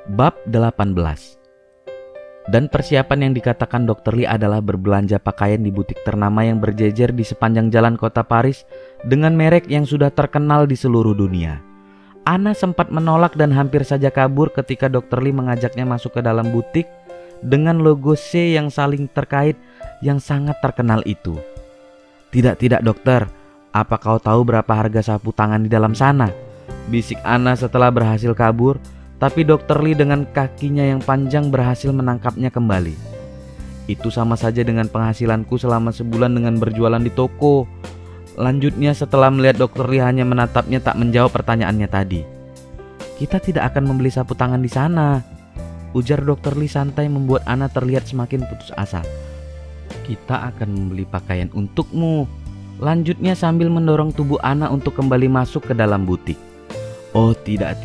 Bab 18. Dan persiapan yang dikatakan Dr. Lee adalah berbelanja pakaian di butik ternama yang berjejer di sepanjang jalan kota Paris dengan merek yang sudah terkenal di seluruh dunia. Anna sempat menolak dan hampir saja kabur ketika Dr. Lee mengajaknya masuk ke dalam butik dengan logo C yang saling terkait yang sangat terkenal itu. Tidak dokter, apa kau tahu berapa harga sapu tangan di dalam sana? Bisik Anna setelah berhasil kabur. Tapi Dr. Lee dengan kakinya yang panjang berhasil menangkapnya kembali. Itu sama saja dengan penghasilanku selama sebulan dengan berjualan di toko. Lanjutnya setelah melihat Dr. Lee hanya menatapnya tak menjawab pertanyaannya tadi. Kita tidak akan membeli sapu tangan di sana, ujar Dr. Lee santai membuat Anna terlihat semakin putus asa. Kita akan membeli pakaian untukmu, lanjutnya sambil mendorong tubuh Anna untuk kembali masuk ke dalam butik. Oh tidak.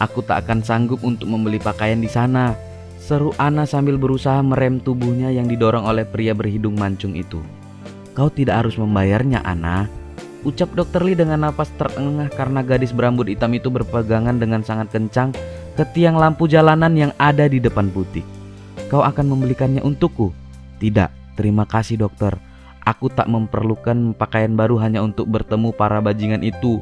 Aku tak akan sanggup untuk membeli pakaian di sana, seru Anna sambil berusaha merem tubuhnya yang didorong oleh pria berhidung mancung itu. Kau tidak harus membayarnya, Anna, ucap Dr. Lee dengan napas terengah karena gadis berambut hitam itu berpegangan dengan sangat kencang ke tiang lampu jalanan yang ada di depan butik. Kau akan membelikannya untukku? Tidak, terima kasih dokter. Aku tak memerlukan pakaian baru hanya untuk bertemu para bajingan itu,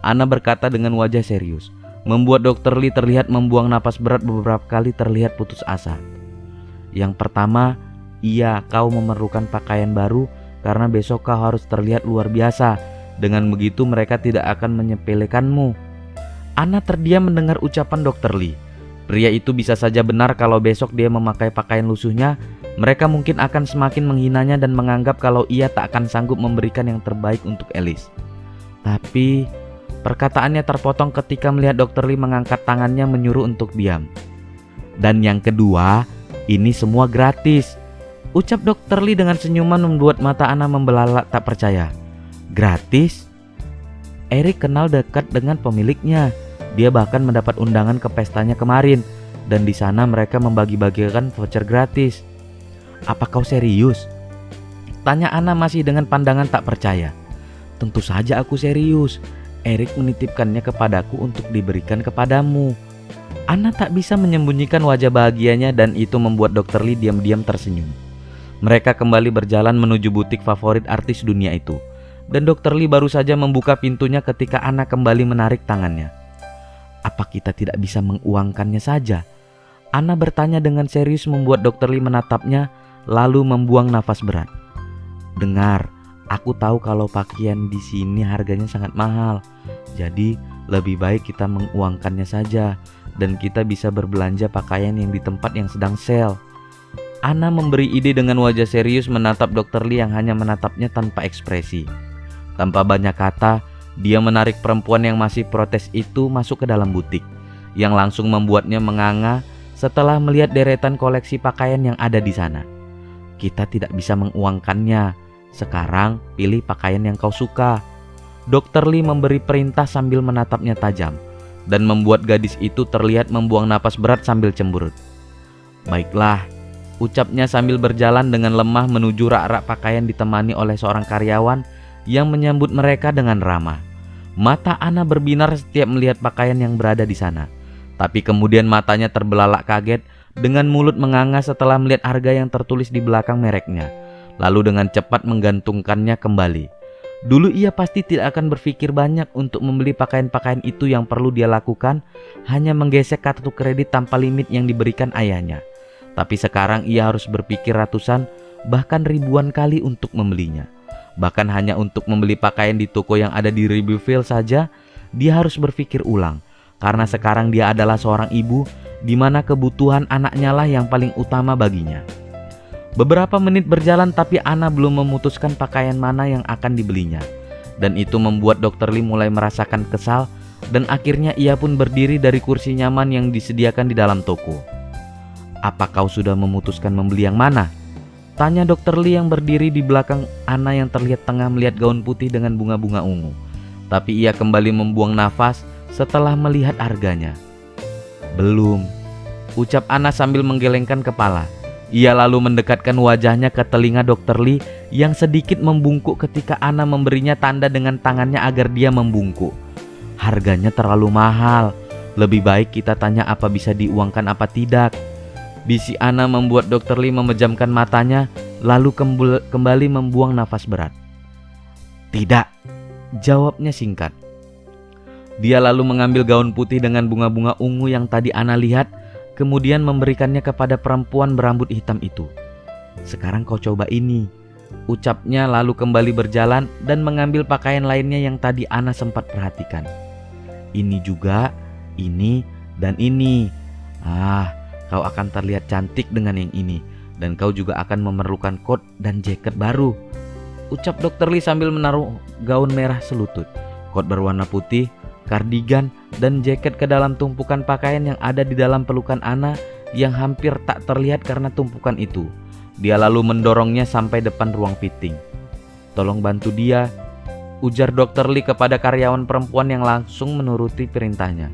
Anna berkata dengan wajah serius. Membuat Dr. Lee terlihat membuang napas berat beberapa kali terlihat putus asa. Yang pertama, iya kau memerlukan pakaian baru karena besok kau harus terlihat luar biasa. Dengan begitu mereka tidak akan menyepelekanmu. Anna terdiam mendengar ucapan Dr. Lee. Pria itu bisa saja benar kalau besok dia memakai pakaian lusuhnya. Mereka mungkin akan semakin menghinanya dan menganggap kalau ia tak akan sanggup memberikan yang terbaik untuk Alice. Tapi perkataannya terpotong ketika melihat Dr. Lee mengangkat tangannya menyuruh untuk diam. Dan yang kedua, ini semua gratis, ucap Dr. Lee dengan senyuman membuat mata Anna membelalak tak percaya. Gratis? Eric kenal dekat dengan pemiliknya. Dia bahkan mendapat undangan ke pestanya kemarin, dan di sana mereka membagi-bagikan voucher gratis. Apa kau serius? Tanya Anna masih dengan pandangan tak percaya. Tentu saja aku serius. Eric menitipkannya kepadaku untuk diberikan kepadamu. Anna tak bisa menyembunyikan wajah bahagianya dan itu membuat Dr. Lee diam-diam tersenyum. Mereka kembali berjalan menuju butik favorit artis dunia itu. Dan Dr. Lee baru saja membuka pintunya ketika Anna kembali menarik tangannya. Apa kita tidak bisa menguangkannya saja? Anna bertanya dengan serius membuat Dr. Lee menatapnya lalu membuang nafas berat. Dengar, aku tahu kalau pakaian di sini harganya sangat mahal. Jadi lebih baik kita menguangkannya saja dan kita bisa berbelanja pakaian yang di tempat yang sedang sale. Anna memberi ide dengan wajah serius menatap Dr. Lee yang hanya menatapnya tanpa ekspresi. Tanpa banyak kata, dia menarik perempuan yang masih protes itu masuk ke dalam butik, yang langsung membuatnya menganga setelah melihat deretan koleksi pakaian yang ada di sana. Kita tidak bisa menguangkannya. Sekarang pilih pakaian yang kau suka. Dr. Lee memberi perintah sambil menatapnya tajam dan membuat gadis itu terlihat membuang napas berat sambil cemberut. Baiklah, ucapnya sambil berjalan dengan lemah menuju rak-rak pakaian ditemani oleh seorang karyawan yang menyambut mereka dengan ramah. Mata Anna berbinar setiap melihat pakaian yang berada di sana. Tapi kemudian matanya terbelalak kaget dengan mulut menganga setelah melihat harga yang tertulis di belakang mereknya. Lalu dengan cepat menggantungkannya kembali. Dulu ia pasti tidak akan berpikir banyak untuk membeli pakaian-pakaian itu yang perlu dia lakukan hanya menggesek kartu kredit tanpa limit yang diberikan ayahnya. Tapi sekarang ia harus berpikir ratusan bahkan ribuan kali untuk membelinya. Bahkan hanya untuk membeli pakaian di toko yang ada di Riverville saja dia harus berpikir ulang. Karena sekarang dia adalah seorang ibu di mana kebutuhan anaknya lah yang paling utama baginya. Beberapa menit berjalan tapi Anna belum memutuskan pakaian mana yang akan dibelinya. Dan itu membuat Dr. Lee mulai merasakan kesal dan akhirnya ia pun berdiri dari kursi nyaman yang disediakan di dalam toko. Apa kau sudah memutuskan membeli yang mana? Tanya Dr. Lee yang berdiri di belakang Anna yang terlihat tengah melihat gaun putih dengan bunga-bunga ungu. Tapi ia kembali membuang nafas setelah melihat harganya. Belum, ucap Anna sambil menggelengkan kepala. Ia lalu mendekatkan wajahnya ke telinga Dr. Lee yang sedikit membungkuk ketika Anna memberinya tanda dengan tangannya agar dia membungkuk. Harganya terlalu mahal. Lebih baik kita tanya apa bisa diuangkan apa tidak. Bisi Ana membuat Dr. Lee memejamkan matanya, lalu kembali membuang nafas berat. Tidak, jawabnya singkat. Dia lalu mengambil gaun putih dengan bunga-bunga ungu yang tadi Ana lihat, kemudian memberikannya kepada perempuan berambut hitam itu. Sekarang kau coba ini, ucapnya, lalu kembali berjalan dan mengambil pakaian lainnya yang tadi Ana sempat perhatikan. Ini juga, ini, dan ini. Kau akan terlihat cantik dengan yang ini, dan kau juga akan memerlukan kot dan jaket baru, ucap Dr. Lee sambil menaruh gaun merah selutut, kot berwarna putih, kardigan, dan jaket ke dalam tumpukan pakaian yang ada di dalam pelukan Ana yang hampir tak terlihat karena tumpukan itu. Dia lalu mendorongnya sampai depan ruang fitting. Tolong bantu dia, ujar Dr. Lee kepada karyawan perempuan yang langsung menuruti perintahnya.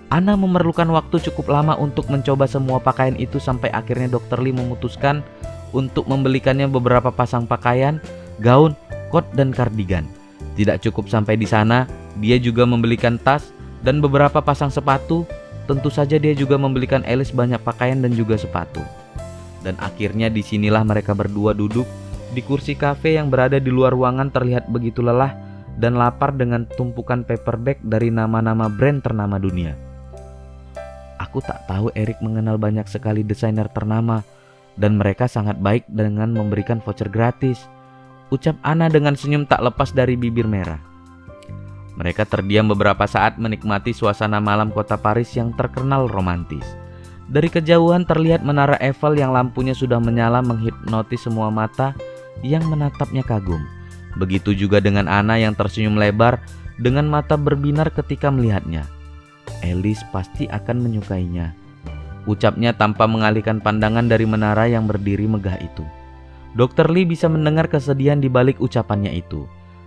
Ana memerlukan waktu cukup lama untuk mencoba semua pakaian itu sampai akhirnya Dr. Lee memutuskan untuk membelikannya beberapa pasang pakaian, gaun, kot, dan kardigan. Tidak cukup sampai di sana, dia juga membelikan tas dan beberapa pasang sepatu. Tentu saja dia juga membelikan Alice banyak pakaian dan juga sepatu. Dan akhirnya disinilah mereka berdua duduk di kursi kafe yang berada di luar ruangan, terlihat begitu lelah dan lapar dengan tumpukan paperback dari nama-nama brand ternama dunia. Aku tak tahu Eric mengenal banyak sekali desainer ternama dan mereka sangat baik dengan memberikan voucher gratis, ucap Ana dengan senyum tak lepas dari bibir merah. Mereka terdiam beberapa saat menikmati suasana malam kota Paris yang terkenal romantis. Dari kejauhan terlihat menara Eiffel yang lampunya sudah menyala menghipnotis semua mata yang menatapnya kagum. Begitu juga dengan Ana yang tersenyum lebar dengan mata berbinar ketika melihatnya. Alice pasti akan menyukainya, ucapnya tanpa mengalihkan pandangan dari menara yang berdiri megah itu. Dr. Lee bisa mendengar kesedihan di balik ucapannya itu.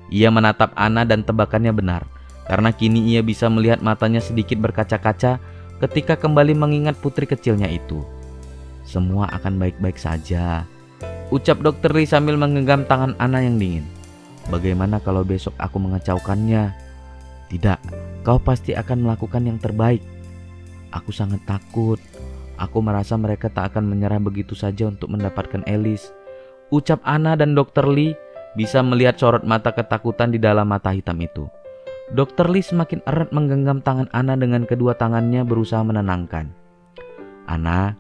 Ia menatap Ana dan tebakannya benar, karena kini ia bisa melihat matanya sedikit berkaca-kaca ketika kembali mengingat putri kecilnya itu. Semua akan baik-baik saja, ucap Dr. Lee sambil menggenggam tangan Ana yang dingin. Bagaimana kalau besok aku mengacaukannya? Tidak, kau pasti akan melakukan yang terbaik. Aku sangat takut. Aku merasa mereka tak akan menyerah begitu saja untuk mendapatkan Alice, ucap Ana, dan Dr. Lee bisa melihat sorot mata ketakutan di dalam mata hitam itu. Dr. Lee semakin erat menggenggam tangan Ana dengan kedua tangannya berusaha menenangkan. Ana,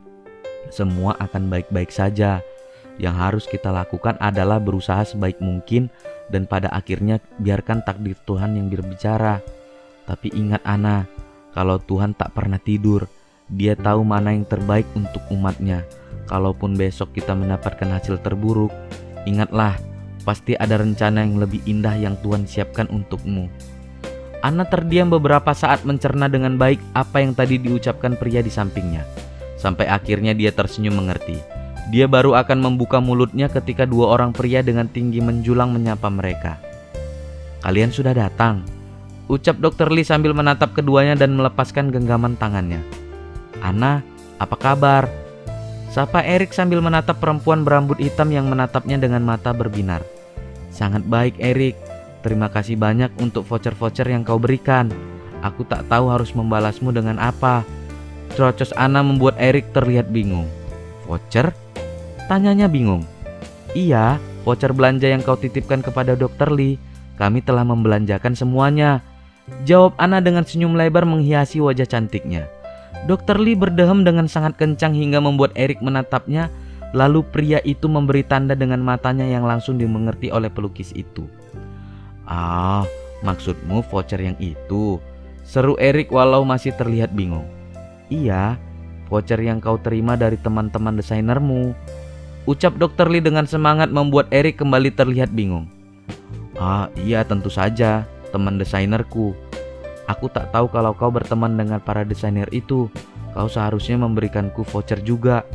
semua akan baik-baik saja. Yang harus kita lakukan adalah berusaha sebaik mungkin dan pada akhirnya biarkan takdir Tuhan yang berbicara. Tapi ingat Ana, kalau Tuhan tak pernah tidur, Dia tahu mana yang terbaik untuk umatnya. Kalaupun besok kita mendapatkan hasil terburuk, ingatlah, pasti ada rencana yang lebih indah yang Tuhan siapkan untukmu. Ana terdiam beberapa saat mencerna dengan baik apa yang tadi diucapkan pria di sampingnya. Sampai akhirnya dia tersenyum mengerti. Dia baru akan membuka mulutnya ketika dua orang pria dengan tinggi menjulang menyapa mereka. Kalian sudah datang, ucap Dr. Lee sambil menatap keduanya dan melepaskan genggaman tangannya. Ana, apa kabar? Sapa Eric sambil menatap perempuan berambut hitam yang menatapnya dengan mata berbinar. Sangat baik Eric, terima kasih banyak untuk voucher-voucher yang kau berikan. Aku tak tahu harus membalasmu dengan apa. Cerocos Ana membuat Eric terlihat bingung. Voucher? Tanyanya bingung. Iya, voucher belanja yang kau titipkan kepada Dr. Lee. Kami telah membelanjakan semuanya, jawab Ana dengan senyum lebar menghiasi wajah cantiknya. Dr. Lee berdehem dengan sangat kencang hingga membuat Eric menatapnya. Lalu pria itu memberi tanda dengan matanya yang langsung dimengerti oleh pelukis itu. Ah, maksudmu voucher yang itu? Seru Eric walau masih terlihat bingung. Iya, voucher yang kau terima dari teman-teman desainermu, ucap Dr. Lee dengan semangat membuat Eric kembali terlihat bingung. Ah iya, tentu saja, teman desainerku. Aku tak tahu kalau kau berteman dengan para desainer itu. Kau seharusnya memberikanku voucher juga,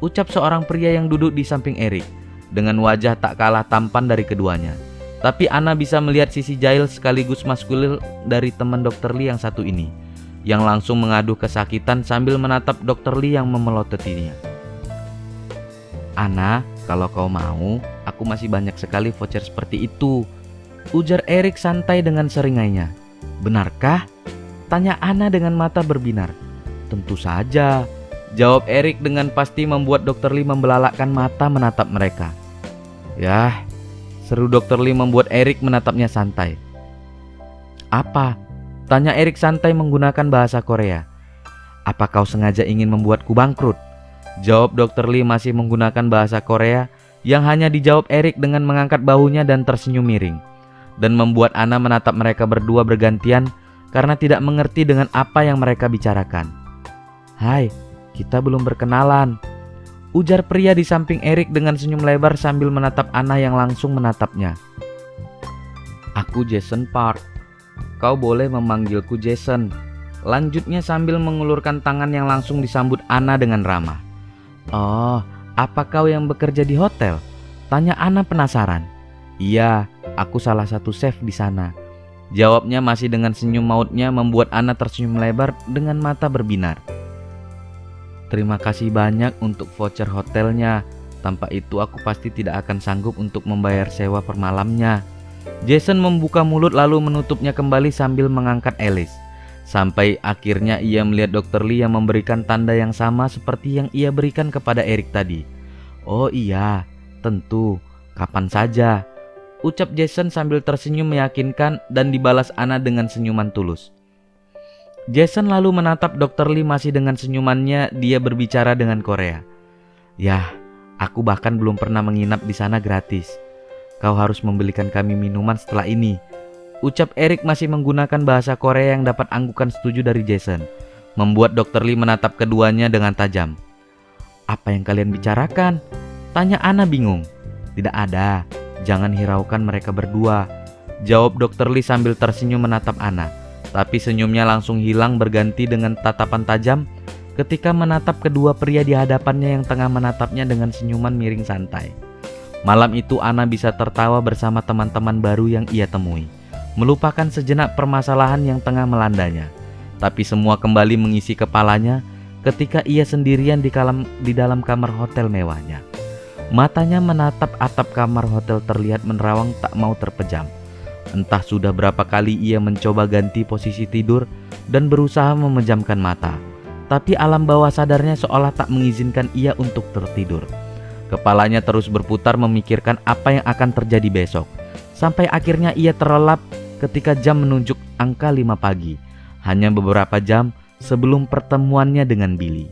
ucap seorang pria yang duduk di samping Eric dengan wajah tak kalah tampan dari keduanya. Tapi Ana bisa melihat sisi jahil sekaligus maskulin dari teman Dr. Lee yang satu ini, yang langsung mengaduh kesakitan sambil menatap Dr. Lee yang memelototinya. Ana, kalau kau mau, aku masih banyak sekali voucher seperti itu, ujar Eric santai dengan seringainya. Benarkah? Tanya Anna dengan mata berbinar. Tentu saja, jawab Erik dengan pasti, membuat Dr. Lee membelalakkan mata menatap mereka. Yah, seru Dr. Lee membuat Erik menatapnya santai. Apa? Tanya Erik santai menggunakan bahasa Korea. Apa kau sengaja ingin membuatku bangkrut? Jawab Dr. Lee masih menggunakan bahasa Korea, yang hanya dijawab Erik dengan mengangkat bahunya dan tersenyum miring, dan membuat Anna menatap mereka berdua bergantian karena tidak mengerti dengan apa yang mereka bicarakan. Hai, kita belum berkenalan, ujar pria di samping Erik dengan senyum lebar sambil menatap Anna yang langsung menatapnya. Aku Jason Park, kau boleh memanggilku Jason, lanjutnya sambil mengulurkan tangan yang langsung disambut Anna dengan ramah. Oh, apa kau yang bekerja di hotel? Tanya Anna penasaran. Iya, aku salah satu chef di sana, jawabnya masih dengan senyum mautnya, membuat Anna tersenyum lebar dengan mata berbinar. Terima kasih banyak untuk voucher hotelnya. Tanpa itu aku pasti tidak akan sanggup untuk membayar sewa per malamnya. Jason membuka mulut lalu menutupnya kembali sambil mengangkat alis. Sampai akhirnya ia melihat Dr. Lee yang memberikan tanda yang sama seperti yang ia berikan kepada Erik tadi. Oh iya, tentu, kapan saja, ucap Jason sambil tersenyum meyakinkan, dan dibalas Anna dengan senyuman tulus. Jason lalu menatap Dr. Lee masih dengan senyumannya. Dia berbicara dengan Korea. Yah, aku bahkan belum pernah menginap di sana gratis. Kau harus membelikan kami minuman setelah ini, ucap Erik masih menggunakan bahasa Korea yang dapat anggukan setuju dari Jason, membuat Dr. Lee menatap keduanya dengan tajam. Apa yang kalian bicarakan? Tanya Anna bingung. Tidak ada, jangan hiraukan mereka berdua, jawab Dr. Lee sambil tersenyum menatap Anna. Tapi senyumnya langsung hilang berganti dengan tatapan tajam ketika menatap kedua pria di hadapannya yang tengah menatapnya dengan senyuman miring santai. Malam itu Anna bisa tertawa bersama teman-teman baru yang ia temui, melupakan sejenak permasalahan yang tengah melandanya. Tapi semua kembali mengisi kepalanya ketika ia sendirian di dalam kamar hotel mewahnya. Matanya menatap atap kamar hotel terlihat menerawang tak mau terpejam. Entah sudah berapa kali ia mencoba ganti posisi tidur dan berusaha memejamkan mata, tapi alam bawah sadarnya seolah tak mengizinkan ia untuk tertidur. Kepalanya terus berputar memikirkan apa yang akan terjadi besok. Sampai akhirnya ia terlelap ketika jam menunjuk angka 5 pagi. Hanya beberapa jam sebelum pertemuannya dengan Billy.